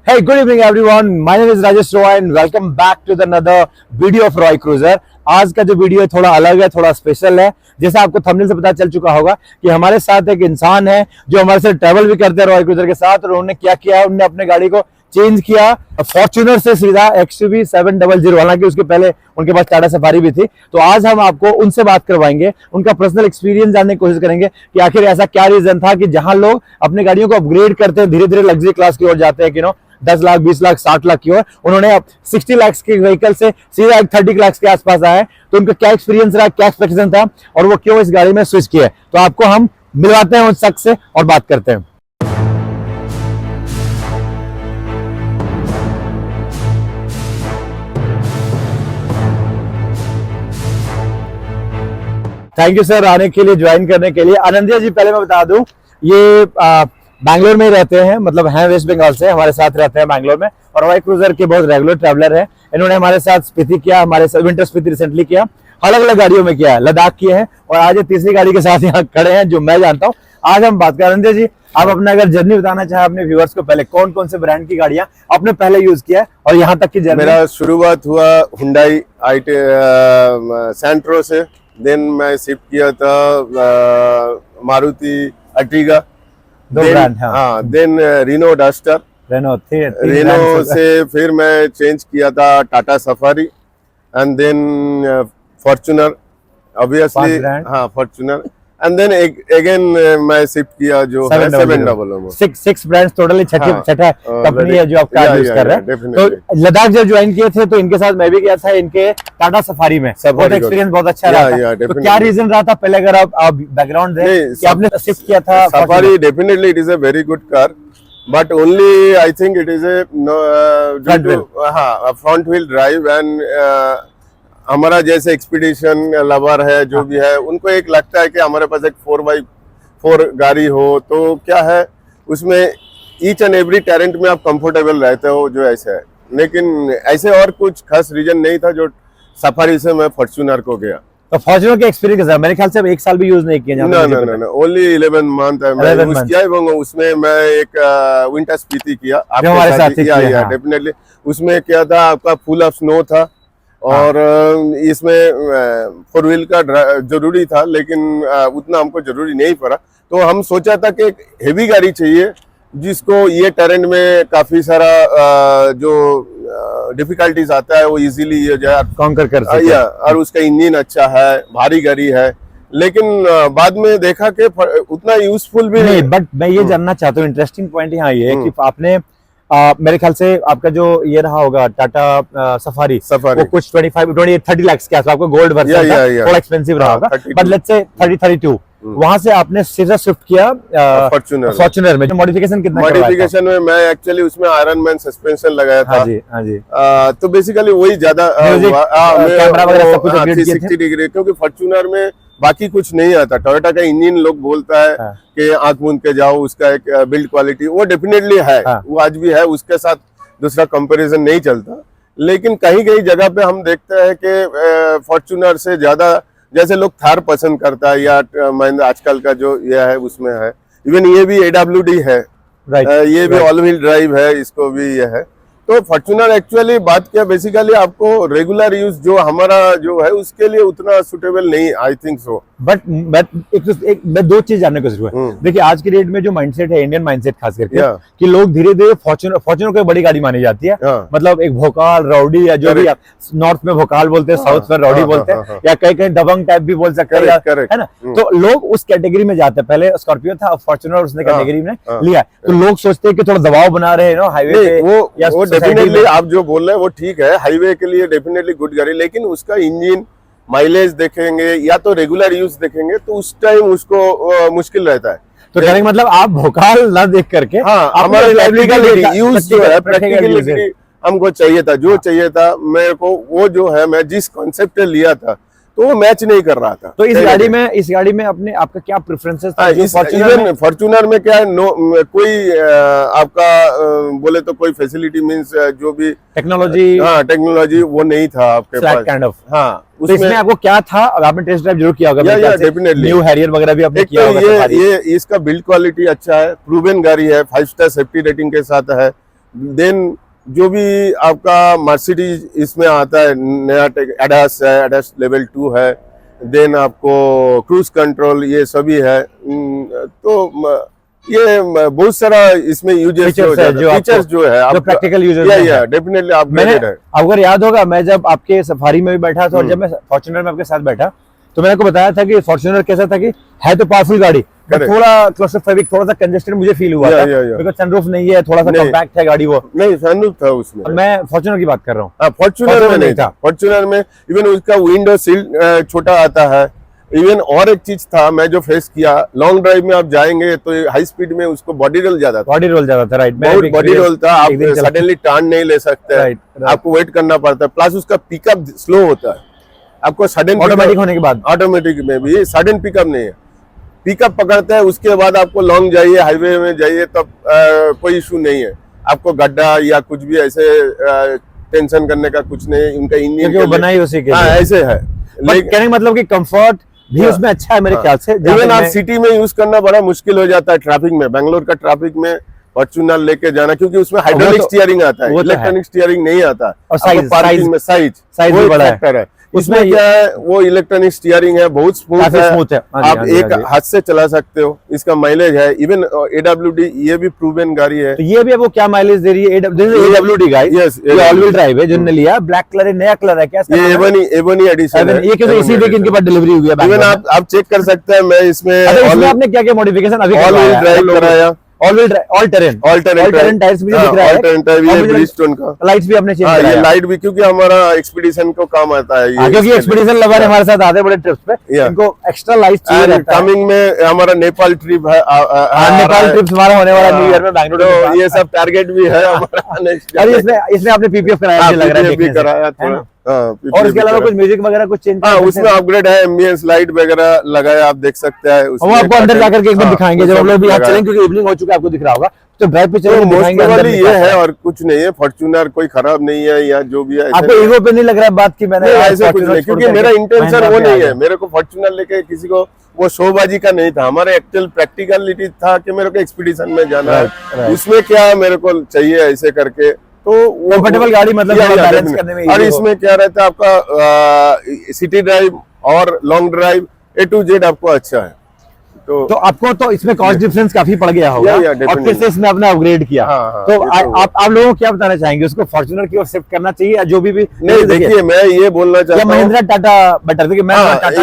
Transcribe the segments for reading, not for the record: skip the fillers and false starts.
Hey, good evening everyone. My name is Rajesh Roy and welcome back to another video of Roy Cruiser. आज का जो video है थोड़ा अलग है, थोड़ा स्पेशल है। जैसा आपको थंबनेल से पता चल चुका होगा कि हमारे साथ एक इंसान है जो हमारे साथ ट्रैवल भी करते हैं रॉय क्रूजर के साथ, और उन्होंने क्या किया है, उन्होंने अपने गाड़ी को चेंज किया फॉर्च्यूनर से सीधा XUV 700, हालांकि उसके पहले उनके पास टाटा सफारी भी थी। तो आज हम आपको उनसे बात करवाएंगे, उनका पर्सनल एक्सपीरियंस जानने की कोशिश करेंगे कि आखिर ऐसा क्या रीजन था कि जहां लोग अपनी गाड़ियों को अपग्रेड करते हैं, धीरे धीरे लग्जरी क्लास की ओर जाते हैं, 10 लाख 20 लाख 60 लाख की ओर, उन्होंने अब 60 लाख के व्हीकल से सीधा 30 लाख के आसपास आए। तो उनका क्या एक्सपीरियंस रहा, क्या एक्सपेक्टेशन था और वो क्यों इस गाड़ी में स्विच किया, तो आपको हम मिलवाते हैं उस शख्स से और बात करते हैं। थैंक यू सर आने के लिए, ज्वाइन करने के लिए। आनंदिया जी, पहले मैं बता दूं, ये बैंगलोर में रहते हैं, मतलब हैं वेस्ट बंगाल से, हमारे साथ रहते हैं बैंगलोर में, और रॉय क्रूजर के बहुत रेगुलर ट्रैवलर हैं। इन्होंने हमारे साथ स्पीति किया, हमारे साथ विंटर स्पीति रिसेंटली किया, अलग अलग गाड़ियों में किया है, लद्दाख किए हैं, और आज ये तीसरी गाड़ी के साथ यहाँ खड़े हैं जो मैं जानता हूँ। आज हम बात करें। आनंदिया जी, आप अपना अगर जर्नी बताना चाहे अपने व्यूअर्स को, पहले कौन कौन से ब्रांड की गाड़ियां आपने पहले यूज किया है और यहाँ तक की जर्नी। मेरा शुरुआत हुआ हुंडई सैंट्रो से, देन मैं शिफ्ट किया था मारुति अर्टिगा, हाँ, देन रिनो डस्टर, रेनो से फिर मैं चेंज किया था Tata Safari, and then Fortuner, obviously, हाँ फॉर्च्यूनर, एंड देन अगेन मैं शिफ्ट किया जो 700। 6 ब्रांड्स टोटली, छठा कंपनी है जो आप कार यूज कर रहे हैं। तो लद्दाख जब ज्वाइन किए थे तो इनके साथ मैं भी गया था, इनके टाटा सफारी में, बहुत एक्सपीरियंस बहुत अच्छा रहा। तो क्या रीजन रहा था पहले, अगर आप बैकग्राउंड दें कि आपने शिफ्ट किया था safari? Definitely it is a very good car, but only I think it is a front wheel drive, and हमारा जैसे एक्सपीडिशन लवर है जो भी है, उनको एक लगता है कि हमारे पास एक 4x4 गाड़ी हो, तो क्या है उसमें ईच एंड एवरी टेरेंट में आप कंफर्टेबल रहते हो, जो ऐसे है। लेकिन ऐसे और कुछ खास रीजन नहीं था जो सफारी से मैं फॉर्च्यूनर को गया। तो फॉर्च्यूनर के एक्सपीरियंस है, मेरे ख्याल से अब 1 साल भी यूज नहीं किया। ना, ओनली 11 मंथ है मैं यूज किया, एवं उसमें मैं एक विंटर स्पीति किया हमारे साथ किया। डेफिनेटली उसमें क्या था, आपका फुल ऑफ स्नो था, और इसमें 4 व्हील का जरूरी था, लेकिन उतना हमको जरूरी नहीं पड़ा। तो हम सोचा था कि एक हेवी गाड़ी चाहिए जिसको ये टेरेन में काफी सारा जो डिफिकल्टीज आता है वो इजीली ये जो कॉन्कर कर सकते हैं, और उसका इंजन अच्छा है, भारी गाड़ी है, लेकिन बाद में देखा कि उतना यूजफुल भी नहीं। बट मैं ये जानना चाहता हूँ, इंटरेस्टिंग पॉइंट यहाँ ये है कि आपने मेरे ख्याल से आपका जो ये रहा होगा टाटा सफारी वो कुछ 30 लाख के आसपास, आपको गोल्ड वर्जन थोड़ा एक्सपेंसिव रहा होगा, बट लेट्स से 32 वहां से आपने सीधा शिफ्ट किया फॉर्च्यूनर में। मॉडिफिकेशन कितना? मॉडिफिकेशन में मैं एक्चुअली उसमें आयरन मैन सस्पेंशन लगाया था। हाँ जी। तो बेसिकली वही ज्यादा कैमरा वगैरह सब कुछ 360 डिग्री, क्योंकि फॉर्च्यूनर में बाकी कुछ नहीं आता। टोयोटा का इंजन लोग बोलता है कि आंख मूंद के जाओ, उसका एक बिल्ड क्वालिटी वो डेफिनेटली है, वो आज भी है, उसके साथ दूसरा कंपैरिजन नहीं चलता। लेकिन कहीं कहीं जगह पे हम देखते हैं कि फॉर्च्यूनर से ज्यादा, जैसे लोग थार पसंद करता है, या महिंद्रा आजकल का जो यह है उसमें है, इवन ये भी AWD है, ये भी ऑल व्हील ड्राइव है, इसको भी ये है। तो फॉर्च्यूनर एक्चुअली बात क्या, बेसिकली आपको रेगुलर यूज जो हमारा जो है उसके लिए उतना सुटेबल नहीं, आई थिंक सो। बट मैं 2 चीज जानने की कोशिश हुआ। देखिए आज की डेट में जो माइंडसेट है, इंडियन माइंडसेट खास करके, कि लोग धीरे धीरे फॉर्च्यूनर को बड़ी गाड़ी मानी जाती है, मतलब एक भोकाल राउडी, या जो भी आप नॉर्थ में भोकाल बोलते हैं, साउथ में राउडी बोलते हैं, या कहीं कहीं दबंग टाइप भी बोल सकते हैं, है ना। तो लोग उस कैटेगरी में जाते हैं। पहले स्कॉर्पियो था, फॉर्च्यूनर उसने कैटेगरी में लिया, तो लोग सोचते हैं कि थोड़ा दबाव बना रहे हैं हाईवे पे। डेफिनेटली आप जो बोल रहे हैं वो ठीक है, हाईवे के लिए डेफिनेटली गुड गाड़ी, लेकिन उसका इंजन माइलेज देखेंगे या तो रेगुलर यूज देखेंगे तो उस टाइम उसको मुश्किल रहता है। तो कहने का मतलब आप भोकाल ना देख करके, हाँ, हमारे यूज जो है प्रैक्टिकली हमको चाहिए था, जो चाहिए था मेरे को, वो जो है मैं जिस कॉन्सेप्ट लिया था तो वो मैच नहीं कर रहा था। तो इस गाड़ी में अपने आपका क्या प्रेफरेंसेस था? फॉर्च्यूनर में क्या है, कोई आपका बोले तो कोई फैसिलिटी मींस जो भी टेक्नोलॉजी, टेक्नोलॉजी वो नहीं था आपके पास, काइंड ऑफ। हाँ, तो इसमें आपको क्या था? आपने टेस्ट ड्राइव जरूर किया होगा, डेफिनेटली न्यू हैरियर वगैरह भी आपने किया होगा। ये इसका बिल्ड क्वालिटी अच्छा है, प्रूवन गाड़ी है, 5 स्टार सेफ्टी रेटिंग के साथ है, देन जो भी आपका मर्सिडीज इसमें आता है, नया एडास है, एडास लेवल 2 है, देन आपको क्रूज कंट्रोल, ये सभी है। तो ये बहुत सारा इसमें यूजेस फीचर्स जो है जो प्रैक्टिकल यूजेस या डेफिनेटली अपग्रेडेड है। अगर याद होगा, मैं जब आपके सफारी में भी बैठा था और जब मैं फॉर्च्यूनर में आपके साथ बैठा, तो मैंने आपको बताया था कि फॉर्च्यूनर कैसा था कि है तो पावरफुल गाड़ी, थोड़ा क्लॉस्ट्रोफोबिक, थोड़ा सा कंजेस्टेड मुझे फील हुआ था, बिकॉज़ सनरूफ नहीं है, थोड़ा सा कॉम्पैक्ट है गाड़ी। वो नहीं, सनरूफ था उसमें। मैं फॉर्च्यूनर की बात कर रहा हूँ। फॉर्च्यूनर में नहीं था। फॉर्च्यूनर में इवन उसका विंडो सिल छोटा आता है। इवन और एक चीज था, मैं जो फेस किया, लॉन्ग ड्राइव में आप जाएंगे तो हाई स्पीड में उसको बॉडी रोल ज्यादा था। राइट, बहुत बॉडी रोल था। आप सडनली टर्न नहीं ले सकते, आपको वेट करना पड़ता है। प्लस उसका पिकअप स्लो होता है, आपको सडन ऑटोमेटिक होने के बाद, ऑटोमेटिक में भी सडन पिकअप नहीं है, पिकअप पकड़ता है। उसके बाद आपको लॉन्ग जाइए, हाईवे में जाइए, तब कोई इशू नहीं है। आपको गड्ढा या कुछ भी ऐसे टेंशन करने का कुछ नहीं। उनका इंजन बनाई उसी के ऐसे है, लेकिन मतलब कि कंफर्ट भी उसमें अच्छा है मेरे ख्याल से। इवन आप सिटी में यूज करना बड़ा मुश्किल हो जाता है ट्रैफिक में, बैंगलोर का ट्रैफिक में फॉर्च्यूनर लेके जाना, क्योंकि उसमें हाइड्रोलिक स्टीयरिंग आता है, इलेक्ट्रॉनिक स्टीयरिंग नहीं आता। और साइज में साइज भी बड़ा है। उसमें क्या है, वो इलेक्ट्रॉनिक स्टीयरिंग है, बहुत स्मूथ है। आप एक हाथ से चला सकते हो। इसका माइलेज है, इवन AWD ये भी प्रूवन गाड़ी है। तो ये भी वो क्या माइलेज दे रही है? AWD गाड़ी, यस, ये ऑल व्हील ड्राइव है जिन्होंने लिया, ब्लैक कलर है, नया कलर है क्या? ये A1 एडिशन है। ये कैसे इसी वीक इनके पास डिलीवरी हुई है? इवन आप चेक कर सकते हैं। मैं इसमें आपने क्या क्या मॉडिफिकेशन अभी ऑल व्हील ड्राइव कराया, ऑल टेरेन टायर्स भी दिख रहा है, ब्रिजस्टोन का लाइट्स भी आपने चेंज कराया। ये लाइट भी, क्योंकि हमारा एक्सपीडिशन को काम आता है ये, क्योंकि एक्सपीडिशन लवर हमारे साथ आते हैं बड़े ट्रिप्स पे, इनको एक्स्ट्रा लाइट्स चाहिए रहता है। कमिंग में हमारा नेपाल ट्रिप है, नेपाल ट्रिप हमारा होने वाला न्यू ईयर में बैंगलोर, तो ये सब टारगेट भी है हमारा नेक्स्ट। अरे इसमें आपने PPF कराया, लग रहा है, कराया थोड़ा। और इसके अलावा कुछ म्यूजिक वगैरह कुछ चेंज? उसमें अपग्रेड है, एम्बियंस लाइट वगैरह लगाया, आप देख सकते हैं। वो आपको अंदर जाकर के एक बार दिखाएंगे जब हम लोग भी यहाँ चलेंगे, क्योंकि इवनिंग हो चुका है, आपको दिख रहा होगा। तो ड्राइव पे चलेंगे, दिखाएंगे। ये है और कुछ नहीं है। फॉर्च्यूनर कोई खराब नहीं है या जो भी है। आपको ईगो पे नहीं लग रहा है बात की मैंने ऐसा कुछ नहीं, क्योंकि मेरा इंटेंशन वो नहीं है। मेरे को फॉर्च्यूनर लेके किसी को वो शोबाजी का नहीं था। हमारा एक्चुअल प्रैक्टिकलिटी था कि मेरे को एक्सपीडिशन में जाना है, उसमें क्या मेरे को चाहिए ऐसे करके। तो कंफर्टेबल गाड़ी, मतलब बैलेंस करने में। और इसमें क्या रहता है आपका सिटी ड्राइव और long drive A to Z आपको अच्छा है। तो आपको तो इसमें कॉस्ट डिफरेंस काफी पड़ गया होगा, और फिर से इसमें आपने अपग्रेड किया। तो आप लोगों को क्या बताना चाहेंगे? उसको फॉर्च्यूनर की ओर शिफ्ट करना चाहिए या जो भी नहीं? देखिए, मैं ये बोलना चाहता हूँ, महिंद्रा टाटा बेटर है। मैं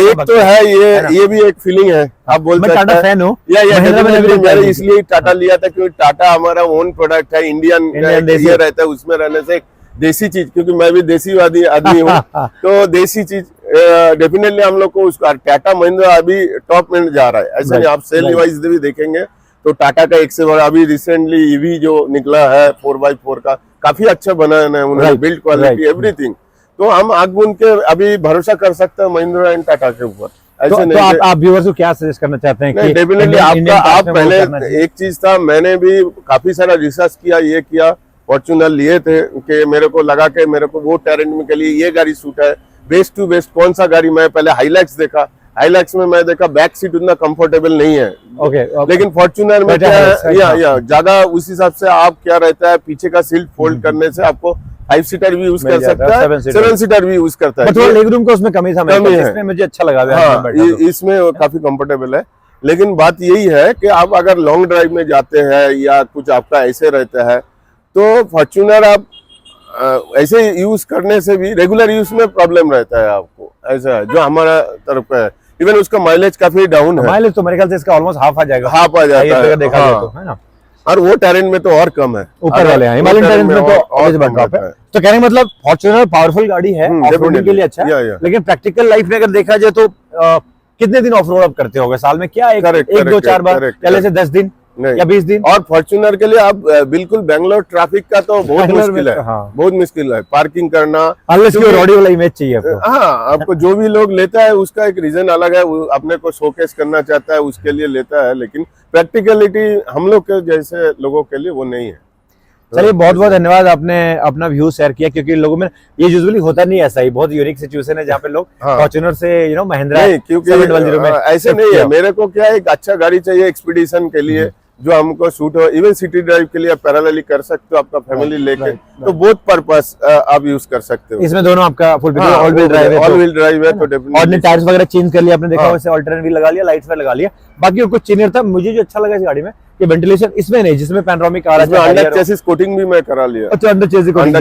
एक तो है ये भी एक फीलिंग है, आप बोल सकते हैं। टाटा फैन हूँ, मैंने इसलिए टाटा लिया था क्योंकि टाटा हमारा ओन प्रोडक्ट है, इंडियन ये रहता है, उसमें रहने से देसी चीज, क्योंकि मैं भी देसीवादी आदमी हूँ। तो देसी चीज डेफिनेटली हम लोग को उसका टाटा महिंद्रा अभी टॉप में जा रहा है। ऐसा नहीं, आप सेल वाइज भी देखेंगे तो टाटा का एक से बड़ा अभी रिसेंटली EV जो निकला है 4x4 का, काफी अच्छा बना है उन्होंने, बिल्ड क्वालिटी एवरीथिंग। तो हम आग बुन के अभी भरोसा कर सकते हैं महिंद्रा एंड टाटा के ऊपर। ऐसे नहीं। तो आप व्यूअर्स को क्या सजेस्ट करना चाहते हैं? नहीं, डेफिनेटली आप पहले एक चीज था, मैंने भी काफी सारा रिसर्च किया, ये किया, फॉर्च्यूनर लिए थे कि मेरे को लगा के मेरे को वो टेरेन के लिए ये गाड़ी सूट है। बेस्ट टू बेस्ट कौन सा गाड़ी, मैं पहले हाइलैक्स देखा, हाइलैक्स में मैं देखा बैक सीट उतना कंफर्टेबल नहीं है। लेकिन फॉर्च्यूनर में क्या है, या ज्यादा उस हिसाब से आप क्या रहता है, पीछे का सीट फोल्ड करने से आपको 5 सीटर भी यूज कर सकता है, 7 सीटर भी यूज करता है। लेग रूम का उसमें कमी था, इसमें मुझे अच्छा लगा। इसमें काफी कंफर्टेबल है। लेकिन बात यही है कि आप अगर लॉन्ग ड्राइव में जाते हैं या कुछ आपका ऐसे रहता है, तो फॉर्च्यूनर आप ऐसे यूज करने से भी रेगुलर यूज में प्रॉब्लम रहता है आपको। ऐसा है जो हमारा तरफ का है। इवन उसका माइलेज काफी डाउन है। माइलेज तो मेरे ख्याल से इसका ऑलमोस्ट हाफ आ जाएगा, हाफ आ जाता है, देखा जाए तो, है ना। और वो टेरेन में तो और कम है, ऊपर वाले हैं हिमालयन टेरेन में तो और ड्रॉप है। तो कहने का मतलब फॉर्च्यूनर पावरफुल गाड़ी है, ऑफ-रोडिंग के लिए अच्छा है। लेकिन प्रैक्टिकल लाइफ में अगर देखा जाए तो कितने दिन ऑफ रोड आप करते होगे साल में? क्या एक 2-4 बार, पहले से 10 दिन या 20 दिन? और फॉर्च्यूनर के लिए आप बिल्कुल बेंगलोर ट्रैफिक का तो बहुत मुश्किल है, बहुत मुश्किल है पार्किंग करना। रॉडी वाला इमेज चाहिए आपको। हाँ, आपको जो भी लोग लेता है उसका एक रीजन अलग है, वो अपने को शोकेस करना चाहता है, उसके लिए लेता है। लेकिन प्रैक्टिकलिटी हम लोग के जैसे लोगों के लिए वो नहीं है। चलिए, बहुत बहुत धन्यवाद, आपने अपना व्यू शेयर किया, क्योंकि लोगों में ये यूजुअली होता नहीं है। ऐसा ही बहुत यूनिक सिचुएशन है जहाँ पे लोग फॉर्च्यूनर से महिंद्रा क्योंकि ऐसे नहीं है। मेरे को क्या एक अच्छा गाड़ी चाहिए एक्सपीडिशन के लिए, जो हमको सूट हो, इवन सिटी ड्राइव के लिए आप पैरेलली कर सकते हो आपका फैमिली लेके, तो बोथ पर्पस आप यूज कर सकते हो। इसमें दोनों आपका फुल ऑल व्हील ड्राइव है, ऑल व्हील ड्राइव है तो और ने टायर्स वगैरह चेंज कर लिया आपने देखा, वैसे अल्टरनेट भी लगा लिया, लाइट्स पे लगा लिया, बाकी और कुछ चेंज था। मुझे जो अच्छा लगा इस गाड़ी में कि वेंटिलेशन इसमें नहीं, जिसमें पैनोरामिक आ रहा है, अंडर चेसिस कोटिंग भी मैं करा लिया। अच्छा, अंडर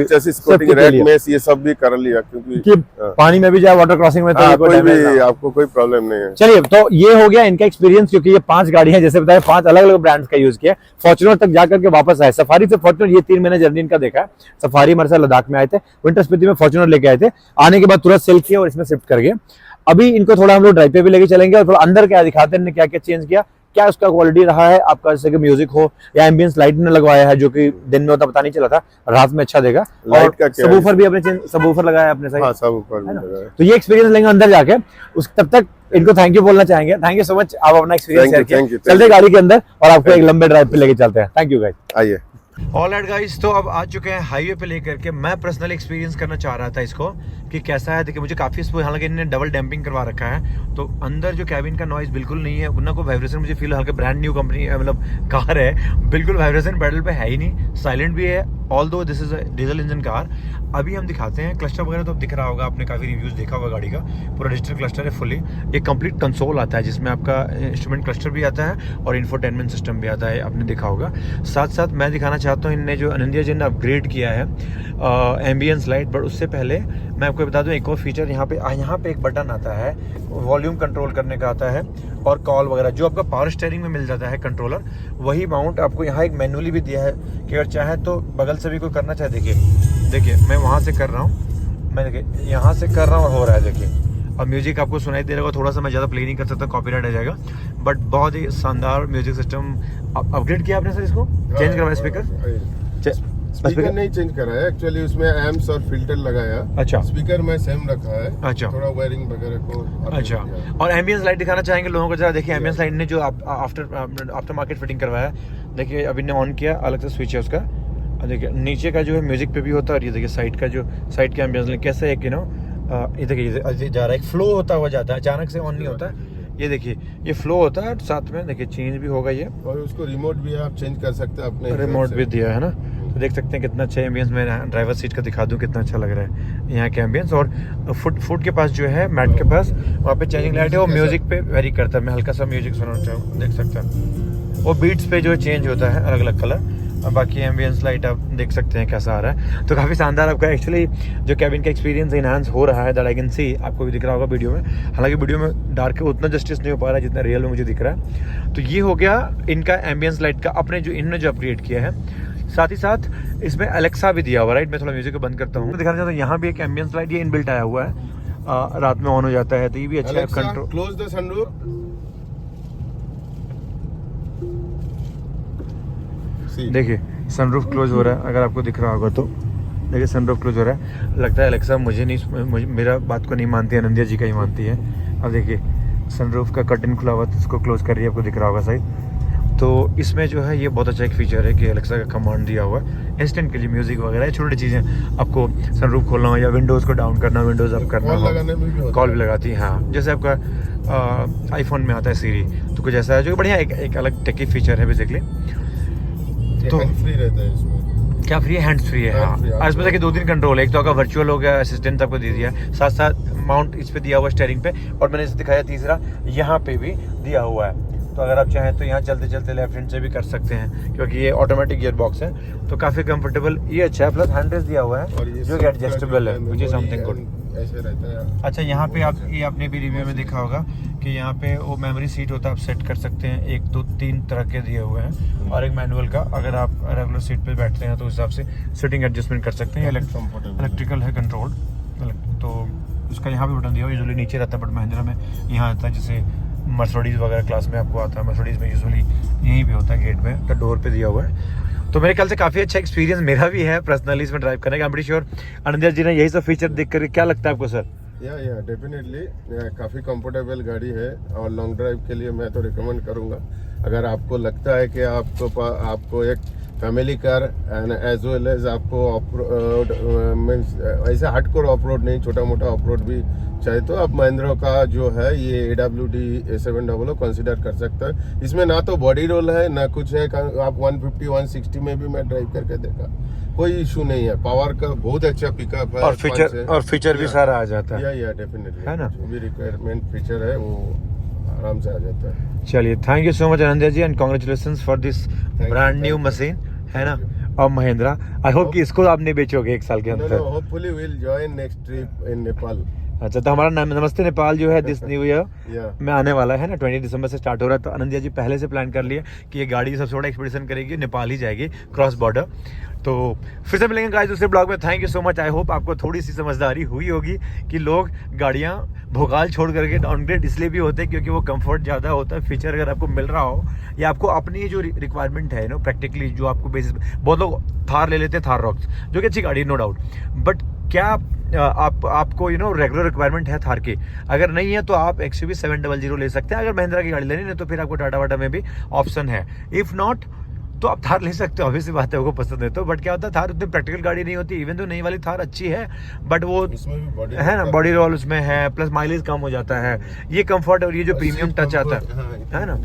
चेसिस कोटिंग रैक में ये सब भी कर लिया, क्योंकि पानी में भी जाए वाटर क्रॉसिंग में तो कोई भी आपको कोई प्रॉब्लम नहीं है। चलिए, तो ये हो गया इनका एक्सपीरियंस, क्योंकि ये 5 गाड़ी है, जैसे बताया 5 अलग अलग ब्रांड्स का यूज किया। फॉर्च्यूनर तक जाकर के वापस आए, सफारी से फॉर्च्यूनर, ये 3 महीने जर्नी इनका देखा है। सफारी हमारे साथ लद्दाख में आए थे, विंटर स्पीति में फॉर्च्यूनर लेके आए थे, आने के बाद तुरंत सेल किया और इसमें शिफ्ट कर गए। अभी इनको थोड़ा हम लोग ड्राइव पे भी लेके चलेंगे और थोड़ा अंदर क्या दिखाते हैं, क्या क्या चेंज किया, क्या उसका क्वालिटी रहा है आपका, जैसे कि म्यूजिक हो या एम्बियंस लाइट ने लगवाया है, जो कि दिन में उतना पता नहीं चला था, रात में अच्छा देगा। लाइट का सबवूफर भी अपने सबवूफर लगाया अपने साइड। हाँ, सबवूफर भी लगाया। तो ये एक्सपीरियंस लेंगे अंदर जाके, उस तब तक इनको थैंक यू बोलना चाहेंगे। थैंक यू सो मच, आप अपना एक्सपीरियंस शेयर किया। चलते गाड़ी के अंदर और आपको एक लंबे ड्राइव पे लेके चलते हैं। थैंक यू गाइस, आइए। ऑलराइट गाइस, तो अब आ चुके हैं हाईवे पे लेकर के। मैं पर्सनली एक्सपीरियंस करना चाह रहा था इसको कि कैसा है। देखिए, मुझे काफी, हालांकि इन्होंने डबल डैम्पिंग करवा रखा है, तो अंदर जो कैबिन का नॉइज बिल्कुल नहीं है, उतना कोई वाइब्रेशन मुझे फील, हल्का ब्रांड न्यू कंपनी मतलब कार है, बिल्कुल वाइब्रेशन पेडल पे है ही नहीं, साइलेंट भी है, although this is a diesel engine car. अभी हम दिखाते हैं क्लस्टर वगैरह, तो अब दिख रहा होगा, आपने काफी रिव्यूज देखा होगा गाड़ी का, पूरा डिजिटल क्लस्टर है फुली। एक कंप्लीट कंसोल आता है जिसमें आपका इंस्ट्रूमेंट क्लस्टर भी आता है और इंफोटेनमेंट सिस्टम भी आता है, आपने देखा होगा। साथ साथ मैं दिखाना चाहता हूँ, इनने जो अनंदिया जी ने अपग्रेड किया है एम्बियंस लाइट, बट उससे पहले मैं आपको बता दूं एक और फीचर, यहाँ पे एक बटन आता है, वॉल्यूम कंट्रोल करने का आता है और कॉल वगैरह, जो आपका पावर स्टीयरिंग में मिल जाता है कंट्रोलर, वही माउंट आपको यहाँ एक मैनुअली भी दिया है कि अगर चाहे तो बगल से भी कोई करना चाहे। देखिए मैं वहाँ से कर रहा हूँ, मैं देखिए यहाँ से कर रहा हूँ और हो रहा है, देखिए। और म्यूजिक आपको सुनाई दे रहा होगा, थोड़ा सा मैं ज़्यादा प्ले नहीं कर सकता, कॉपीराइट आ जाएगा, बट बहुत ही शानदार म्यूजिक सिस्टम। अपग्रेड किया आपने सर इसको, चेंज करवाया स्पीकर नहीं चेंज करा है एक्चुअली, उसमें एम्प्स और फिल्टर लगाया। अच्छा, स्पीकर में सेम रखा है। अच्छा, थोड़ा वायरिंग वगैरह को। अच्छा, और एम्बियंस लाइट दिखाना चाहेंगे लोगों को जरा। देखिए एम्बियंस लाइट ने जो आफ्टर मार्केट फिटिंग करवाया है, देखिए अभी ने ऑन किया, अलग से स्विच है उसका। देखिए नीचे का जो है म्यूजिक पे भी होता है, और ये देखिए साइड का जो साइड का एम्बियंस लाइट कैसे एक ये देखिए जा रहा है, एक फ्लो होता हुआ जाता है, अचानक से ऑन नहीं होता है। ये देखिए ये फ्लो होता है, साथ में देखिए चेंज भी होगा ये, और उसको रिमोट भी आप चेंज कर सकते हैं अपने, रिमोट भी दिया है ना। तो देख सकते हैं कितना अच्छा एम्बियंस। मैं ड्राइवर सीट का दिखा दूं कितना अच्छा लग रहा है यहाँ के एम्बियंस। और फुट के पास जो है, मैट के पास, वहाँ पे चेंजिंग लाइट है, वो म्यूजिक पे वेरी करता है। मैं हल्का सा म्यूजिक सुनाना चाहूँ, देख सकते हैं वो बीट्स पे जो चेंज होता है, अलग अलग कलर। और बाकी एम्बियंस लाइट आप देख सकते हैं कैसा आ रहा है, तो काफ़ी शानदार आपका एक्चुअली जो कैबिन का एक्सपीरियंस इनहांस हो रहा है, दैट आई कैन सी। आपको भी दिख रहा होगा वीडियो में, हालांकि वीडियो में डार्क उतना जस्टिस नहीं हो पा रहा है जितना रियल में मुझे दिख रहा है। तो ये हो गया इनका एम्बियंस लाइट का, अपने जो इन्होंने जो अपग्रेड किया है। साथ ही साथ इसमें अलेक्सा भी दिया हुआ, राइट। मैं थोड़ा म्यूजिक को बंद करता हूँ, दिखाना चाहता हूँ। यहाँ भी एक एम्बियंस लाइट ये इनबिल्ट आया हुआ है, रात में ऑन हो जाता है, तो ये भी अच्छा है। Control, close the sunroof. देखिए सनरूफ क्लोज हो रहा है, अगर आपको दिख रहा होगा तो देखिए सनरूफ क्लोज हो रहा है। लगता है अलेक्सा मेरा बात को नहीं मानती है, आनंदिया जी का ही मानती है। अब देखिए सनरूफ का कर्टन खुला हुआ, इसको क्लोज कर रही है, आपको दिख रहा होगा शायद। तो इसमें जो है ये बहुत अच्छा एक फीचर है कि अलेक्सा का कमांड दिया हुआ है इंस्टेंट के लिए, म्यूजिक वगैरह छोटी चीज़ें, आपको सनरूफ खोलना हो या विंडोज़ को डाउन करना, विंडोज़ अप करना हो, कॉल भी लगाती है। हाँ, जैसे आपका आईफोन में आता है सीरी, तो कुछ ऐसा है जो बढ़िया एक अलग टेकी फीचर है बेसिकली। तो फ्री रहता है इसमें, क्या फ्री है? हैंड्स फ्री है। हाँ, इसमें देखिए 2-3 कंट्रोल है, एक तो आपका वर्चुअल हो गया, असिस्टेंट आपको दे दिया, साथ साथ माउंट इस पे दिया हुआ स्टीयरिंग पे, और मैंने इसे दिखाया तीसरा यहाँ पे भी दिया हुआ है। तो अगर आप चाहें तो यहाँ चलते चलते लेफ्ट हैंड से भी कर सकते हैं, क्योंकि ये ऑटोमेटिक गियर बॉक्स है, तो काफ़ी कंफर्टेबल ये अच्छा है। प्लस हैंड रेस्ट दिया हुआ है जो कि एडजस्टेबल है, विच इज समथिंग गुड। ऐसे रहता है। अच्छा, यहाँ पे आप ये आपने भी रिव्यू में देखा होगा कि यहाँ पे वो मेमोरी सीट होता है, आप सेट कर सकते हैं। 1, 2, 3 तरह के दिए हुए हैं, और एक मैनुअल का। अगर आप रेगुलर सीट पे बैठते हैं तो उस हिसाब से सीटिंग एडजस्टमेंट कर सकते हैं। इलेक्ट्रिकल है कंट्रोल, तो उसका यहाँ पे बटन दिया हुआ, यूजुअली नीचे रहता है, बट महिंद्रा में यहाँ आता है। जैसे मर्सिडीज वगैरह क्लास में आपको आता है, मर्सिडीज में यूजुअली यहीं पे होता है, गेट में, तो डोर पे दिया हुआ है। तो मेरे ख्याल से काफ़ी अच्छा एक्सपीरियंस मेरा भी है पर्सनली इसमें ड्राइव करने का। आई एम प्रीटी श्योर आनंदिया जी ने यही सब फीचर देख कर क्या लगता है आपको सर? या डेफिनेटली काफ़ी कंफर्टेबल गाड़ी है, और लॉन्ग ड्राइव के लिए मैं तो रिकमेंड करूँगा। अगर आपको लगता है कि आपको एक family car and as well as आपको ऑफ रोड मीन्स ऐसे हार्डकोर ऑफ रोड नहीं, छोटा मोटा ऑफ रोड भी चाहिए तो आप महिंद्रा का जो है ये AWD A700 कंसीडर कर सकते हैं। इसमें ना तो बॉडी रोल है ना कुछ है, आप 150 160 में भी मैं ड्राइव करके देखा, कोई इशू नहीं है। पावर का बहुत अच्छा पिकअप है और फीचर भी सारा आ जाता है, या डेफिनेटली है ना? जो भी रिक्वायरमेंट फीचर है वो आराम से आ जाता है। चलिए, thank you so much Anand ji and congratulations for this brand new machine, है ना, और महिंद्रा। आई होप कि इसको आप नहीं बेचोगे 1 साल के अंदर। Hopefully will join next trip इन नेपाल। अच्छा, तो हमारा नमस्ते नेपाल जो है दिस न्यू ईयर में आने वाला है ना, 20 दिसंबर से स्टार्ट हो रहा है। तो आनंद जी पहले से प्लान कर लिए कि ये गाड़ी सबसे बड़ा एक्सपीडिशन करेगी, नेपाल ही जाएगी क्रॉस बॉर्डर। तो फिर से मिलेंगे गाइस दूसरे ब्लॉग में। Thank you so much. I hope आपको थोड़ी सी समझदारी हुई होगी कि लोग गाड़ियाँ भोकाल छोड़ करके डाउनग्रेड इसलिए भी होते हैं क्योंकि वो कंफर्ट ज़्यादा होता है, फीचर अगर आपको मिल रहा हो या आपको अपनी जो रिक्वायरमेंट है नो प्रैक्टिकली जो आपको बेसिस, बहुत लोग थार ले लेते हैं, थार रॉक्स जो कि अच्छी गाड़ी है नो डाउट, बट क्या आपको रेगुलर रिक्वायरमेंट है थार की? अगर नहीं है तो आप XUV 700 ले सकते हैं। अगर महिंद्रा की गाड़ी लेनी है तो फिर आपको टाटा वाटा में भी ऑप्शन है। इफ़ नॉट तो आप थार ले सकते हो, ऑब्वियस सी बात है, वो पसंद है तो। बट क्या होता है, थार उतनी प्रैक्टिकल गाड़ी नहीं होती। इवन तो नई वाली थार अच्छी है बट वो है ना, बॉडी रोल उसमें है, प्लस माइलेज कम हो जाता है। ये कंफर्ट और ये जो प्रीमियम टच आता है ना,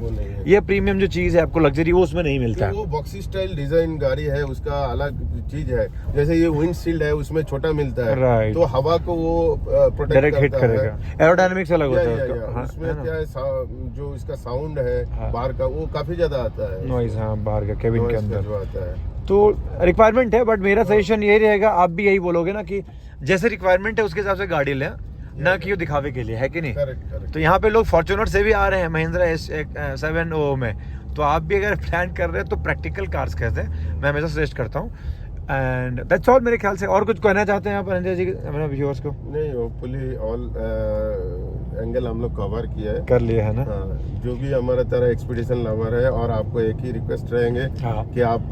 ये प्रीमियम जो चीज़ है आपको लग्जरी, वो उसमें नहीं मिलता है। वो बॉक्सी स्टाइल डिजाइन गाड़ी है, उसका अलग चीज है। जैसे ये विंडशील्ड है उसमें छोटा मिलता है, राइट, तो हवा को वो डायरेक्ट हिट करेगा, एरोडायनामिक्स अलग होता है उसमें। क्या है जो इसका साउंड है बाहर का वो काफी ज्यादा आता है, नॉइज, हाँ, बाहर का केबिन के अंदर जो आता है। तो रिक्वायरमेंट है, बट मेरा सजेशन यही रहेगा, आप भी यही बोलोगे ना कि जैसे रिक्वायरमेंट है उसके हिसाब से गाड़ी लें, ना कि वो दिखावे के लिए, है कि नहीं? करेक्ट। तो यहाँ पे लोग फॉर्च्यूनर से भी आ रहे हैं महिंद्रा S700 में, तो आप भी अगर प्लान कर रहे हैं तो प्रैक्टिकल कार्स कहते हैं, मैं हमेशा सजेस्ट करता हूँ। एंड दैट्स ऑल मेरे ख्याल से। और कुछ कहना चाहते हैं आप अनंत जी अपने व्यूअर्स को? नहीं, होपफुली ऑल एंगल हम लोग कवर किया है, कर लिए है ना। जो भी हमारा तरह एक्सपीडिशन लवर है, और आपको एक ही रिक्वेस्ट रहेंगे कि आप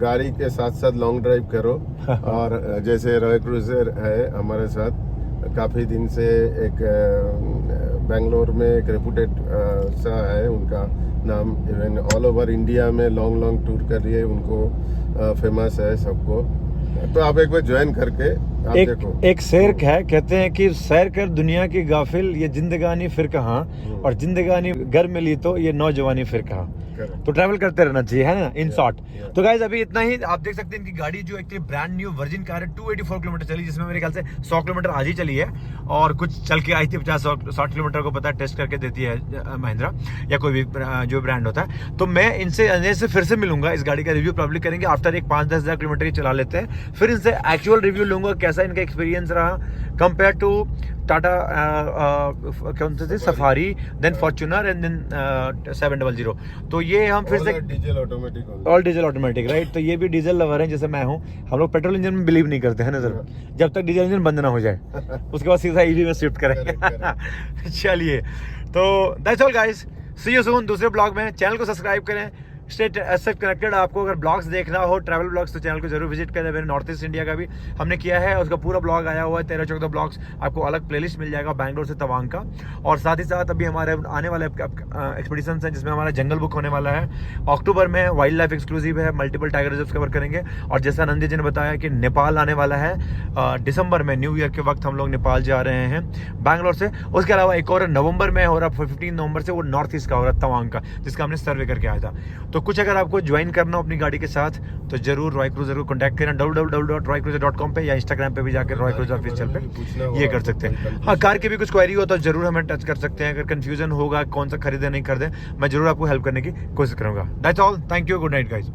गाड़ी के साथ साथ लॉन्ग ड्राइव करो। और जैसे रॉय क्रूजर है हमारे साथ, काफ़ी दिन से एक बेंगलोर में एक रेपुटेड सा है, उनका नाम इवन ऑल ओवर इंडिया में लॉन्ग टूर कर रही है, उनको फेमस है सबको। तो आप एक बार ज्वाइन करके आप देखो। एक शेर है, कहते हैं कि सैर कर दुनिया की गाफिल, ये जिंदगानी फिर कहाँ, और जिंदगानी घर में ली तो ये नौजवानी फिर कहाँ। तो ट्रैवल करते रहना चाहिए, है ना, इन शॉर्ट। तो गाइस अभी इतना ही। आप देख सकते हैं इनकी गाड़ी जो एक ब्रांड न्यू वर्जिन कार है, 284 किलोमीटर चली, जिसमें मेरे ख्याल से 100 किलोमीटर आज ही चली है, और कुछ चल के आई थी 50-60 किलोमीटर को, पता है, टेस्ट करके देती है महिंद्रा या कोई भी जो ब्रांड होता है। तो मैं इनसे अजय से फिर से मिलूंगा, इस गाड़ी का रिव्यू प्रॉब्ली करेंगे आफ्टर एक 5-10 हज़ार किलोमीटर ही चला लेते हैं, फिर इनसे एक्चुअल रिव्यू लूंगा, कैसा इनका एक्सपीरियंस रहा कंपेयर टू टाटा कौन सी थी, Safari, then Fortuner and then 700। तो ये हम फिर से diesel automatic, all diesel automatic, right. तो ये भी डीजल लवर है जैसे मैं हूँ। हम लोग पेट्रोल इंजन में बिलीव नहीं करते हैं ना सर, जब तक डीजल इंजन बंद ना हो जाए उसके बाद सीधा ईवी में शिफ्ट करेंगे। चलिए, तो that's all guys, see you soon दूसरे ब्लॉग में। चैनल को सब्सक्राइब करें, स्टे कनेक्टेड। आपको अगर ब्लॉग्स देखना हो, ट्रैवल ब्लॉग्स, तो चैनल को जरूर विजिट करें। मैंने नॉर्थ ईस्ट इंडिया का भी हमने किया है, उसका पूरा ब्लॉग आया हुआ है, 13-14 ब्लॉग्स। आपको अलग प्लेलिस्ट मिल जाएगा बैंगलोर से तवांग का। और साथ ही साथ अभी हमारे आने वाले एक्सपीडिशंस हैं, जिसमें हमारा जंगल बुक होने वाला है अक्टूबर में, वाइल्ड लाइफ एक्सक्लूसिव है, मल्टीपल टाइगर रिजर्व कवर करेंगे। और जैसा नंदी जी ने बताया कि नेपाल आने वाला है दिसंबर में, न्यू ईयर के वक्त हम लोग नेपाल जा रहे हैं बैंगलोर से। उसके अलावा एक और नवंबर में हो रहा, 15 नवंबर से, वो नॉर्थ ईस्ट का हो रहा, तवांग का, जिसका हमने सर्वे करके आया था। तो कुछ अगर आपको ज्वाइन करना हो अपनी गाड़ी के साथ तो जरूर रॉय क्रूजर को कांटेक्ट करें, www.roycruiser.com पे, या इंस्टाग्राम पे भी जाकर रॉय क्रूजर ऑफिशियल पे ये कर सकते हैं। हाँ, कार की भी कुछ क्वेरी हो तो जरूर हमें टच कर सकते हैं। अगर कंफ्यूजन होगा कौन सा खरीदे नहीं खरीदे, मैं जरूर आपको हेल्प करने की कोशिश करूंगा। That's all, thank you, good night guys.